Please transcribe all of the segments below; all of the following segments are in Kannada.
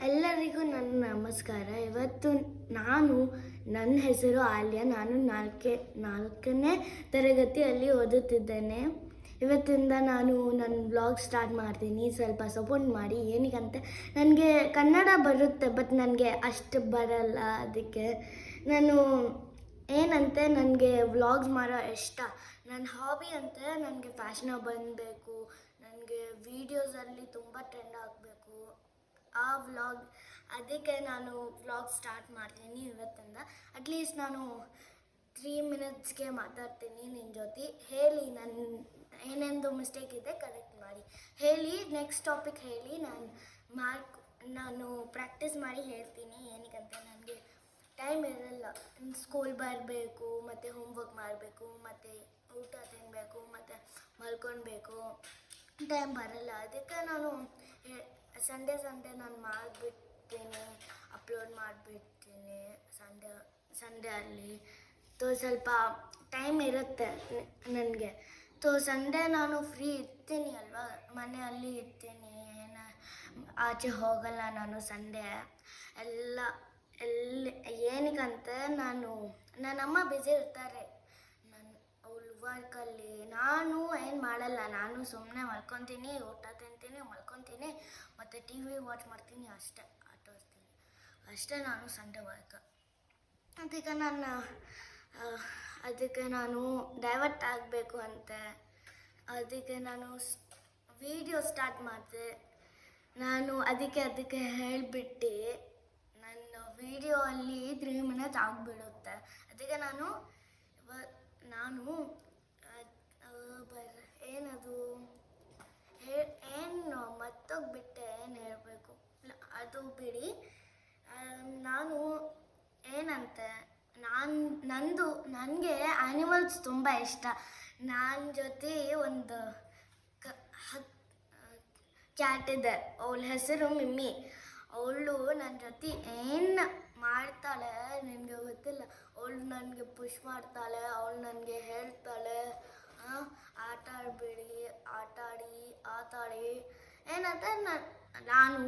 ಎಲ್ಲರಿಗೂ ನನ್ನ ನಮಸ್ಕಾರ. ಇವತ್ತು ನನ್ನ ಹೆಸರು ಆಲ್ಯ. ನಾನು ನಾಲ್ಕನೇ ತರಗತಿಯಲ್ಲಿ ಓದುತ್ತಿದ್ದೇನೆ. ಇವತ್ತಿಂದ ನಾನು ನನ್ನ ಬ್ಲಾಗ್ ಸ್ಟಾರ್ಟ್ ಮಾಡ್ತೀನಿ. ಸ್ವಲ್ಪ ಸಪೋರ್ಟ್ ಮಾಡಿ. ಏನಕ್ಕಂತೆ ನನಗೆ ಕನ್ನಡ ಬರುತ್ತೆ, ಬಟ್ ನನಗೆ ಅಷ್ಟು ಬರಲ್ಲ. ಅದಕ್ಕೆ ನನಗೆ ವ್ಲಾಗ್ಸ್ ಮಾಡೋ ಇಷ್ಟ. ನನ್ನ ಹಾಬಿ ಅಂತ ನನಗೆ ಫ್ಯಾಷನ್ ಬಂದಬೇಕು, ನನಗೆ ವೀಡಿಯೋಸಲ್ಲಿ ತುಂಬ ಟ್ರೆಂಡ್ ಆಗಬೇಕು ಆ ವ್ಲಾಗ್. ಅದಕ್ಕೆ ನಾನು ವ್ಲಾಗ್ ಸ್ಟಾರ್ಟ್ ಮಾಡ್ತೀನಿ ಇವತ್ತಿಂದ. ಅಟ್ಲೀಸ್ಟ್ ನಾನು 3 ಮಿನಿಟ್ಸ್ಗೆ ಮಾತಾಡ್ತೀನಿ ನಿನ್ನ ಜೊತೆ. ಹೇಳಿ ನನ್ನ ಏನೆಂದು ಮಿಸ್ಟೇಕ್ ಇದೆ ಕರೆಕ್ಟ್ ಮಾಡಿ ಹೇಳಿ. ನೆಕ್ಸ್ಟ್ ಟಾಪಿಕ್ ಹೇಳಿ. ನಾನು ಪ್ರಾಕ್ಟೀಸ್ ಮಾಡಿ ಹೇಳ್ತೀನಿ. ಏನಕ್ಕಂತ ನನಗೆ ಟೈಮ್ ಇರಲ್ಲ. ಸ್ಕೂಲ್ ಬರಬೇಕು, ಮತ್ತು ಹೋಮ್ವರ್ಕ್ ಮಾಡಬೇಕು, ಮತ್ತು ಊಟ ತಿನ್ನಬೇಕು, ಮತ್ತು ಮಲ್ಕೊಳ್ಬೇಕು. ಟೈಮ್ ಬರಲ್ಲ. ಅದಕ್ಕೆ ನಾನು ಸಂಡೇ ನಾನು ಮಾಡಿಬಿಡ್ತೀನಿ, ಅಪ್ಲೋಡ್ ಮಾಡಿಬಿಡ್ತೀನಿ ಸಂಡೇ ಅಲ್ಲಿ. ಸ್ವಲ್ಪ ಟೈಮ್ ಇರುತ್ತೆ ನನಗೆ. ಸಂಡೇ ನಾನು ಫ್ರೀ ಇರ್ತೀನಿ ಅಲ್ವಾ, ಮನೆಯಲ್ಲಿ ಇರ್ತೀನಿ, ಆಚೆ ಹೋಗಲ್ಲ ನಾನು ಸಂಡೇ ಏನಕ್ಕಂತ ನನ್ನಮ್ಮ ಬ್ಯುಸಿ ಇರ್ತಾರೆ ಅವಳ ವರ್ಕಲ್ಲಿ. ನಾನು ಏನು ಮಾಡಲ್ಲ. ನಾನು ಸುಮ್ಮನೆ ಮಲ್ಕೊತೀನಿ, ಊಟ ತಿಂತೀನಿ, ಮಲ್ಕೊತೀನಿ, ಮತ್ತು ಟಿ ವಿ ವಾಚ್ ಮಾಡ್ತೀನಿ, ಅಷ್ಟೇ ಆಟ ಆಡ್ತೀನಿ. ಅಷ್ಟೇ ನಾನು ಸಂಡೇ ವರ್ಕ್. ಅದಕ್ಕೆ ನಾನು ಡೈವರ್ಟ್ ಆಗಬೇಕು ಅದಕ್ಕೆ ನಾನು ವಿಡಿಯೋ ಸ್ಟಾರ್ಟ್ ಮಾಡಿದೆ. ನಾನು ಅದಕ್ಕೆ ಹೇಳಿಬಿಟ್ಟು ನನ್ನ ವಿಡಿಯೋ ಅಲ್ಲಿ 3 ಮಿನಿಟ್ಸ್ ಆಗಿಬಿಡುತ್ತೆ. ಅದಕ್ಕೆ ನಾನು ಏನು ಮತ್ತೋಗ್ಬಿಟ್ಟೆ, ಏನು ಹೇಳಬೇಕು ಅದು ಬಿಡಿ. ನನಗೆ ಆ್ಯನಿಮಲ್ಸ್ ತುಂಬ ಇಷ್ಟ. ನನ್ನ ಜೊತೆ ಒಂದು ಕ್ಯಾಟ್ ಇದೆ, ಅವಳ ಹೆಸರು ಮಿಮ್ಮಿ. ಅವಳು ನನ್ನ ಜೊತೆ ಏನು ಮಾಡ್ತಾಳೆ ನನಗೆ ಗೊತ್ತಿಲ್ಲ. ಅವಳು ನನಗೆ ಪುಷ್ ಮಾಡ್ತಾಳೆ, ಅವಳು ನನಗೆ ಹೇಳ್ತಾಳೆ ಆಟ ಆಡಬೇಡಿ, ಆಟಾಡಿ ಏನಂತ. ನಾನು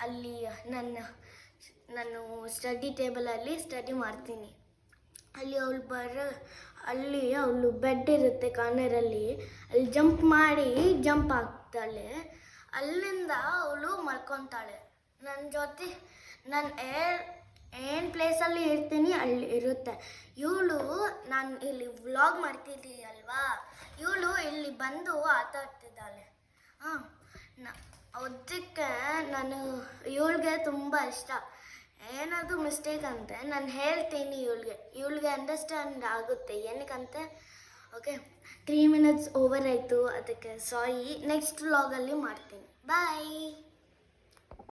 ಅಲ್ಲಿ ನಾನು ಸ್ಟಡಿ ಟೇಬಲಲ್ಲಿ ಸ್ಟಡಿ ಮಾಡ್ತೀನಿ. ಅಲ್ಲಿ ಅವಳು ಬೆಡ್ ಇರುತ್ತೆ ಕಾರ್ನರಲ್ಲಿ, ಅಲ್ಲಿ ಜಂಪ್ ಆಗ್ತಾಳೆ. ಅಲ್ಲಿಂದ ಅವಳು ಮಲ್ಕೊತಾಳೆ. ನನ್ನ ಜೊತೆ ನಾನು ಏನು ಪ್ಲೇಸಲ್ಲಿ ಇರ್ತೀನಿ ಅಲ್ಲಿ ಇರುತ್ತೆ. ನಾನು ಇಲ್ಲಿ ವ್ಲಾಗ್ ಮಾಡ್ತಿದ್ದೀನಿ ಅಲ್ವಾ, ಇವಳು ಇಲ್ಲಿ ಬಂದು ಆಟ ಆಡ್ತಿದ್ದಾಳೆ. ಅದಕ್ಕೆ ಇವಳಿಗೆ ತುಂಬ ಇಷ್ಟ. ಏನಾದರೂ ಮಿಸ್ಟೇಕ್ ಅಂತೆ ನಾನು ಹೇಳ್ತೀನಿ ಇವಳಿಗೆ ಅಂಡರ್ಸ್ಟ್ಯಾಂಡ್ ಆಗುತ್ತೆ. ಏನಕ್ಕಂತೆ ಓಕೆ. 3 ಮಿನಿಟ್ಸ್ ಓವರ್ ಆಯಿತು, ಅದಕ್ಕೆ ಸಾರಿ. ನೆಕ್ಸ್ಟ್ ವ್ಲಾಗಲ್ಲಿ ಮಾಡ್ತೀನಿ. ಬಾಯ್.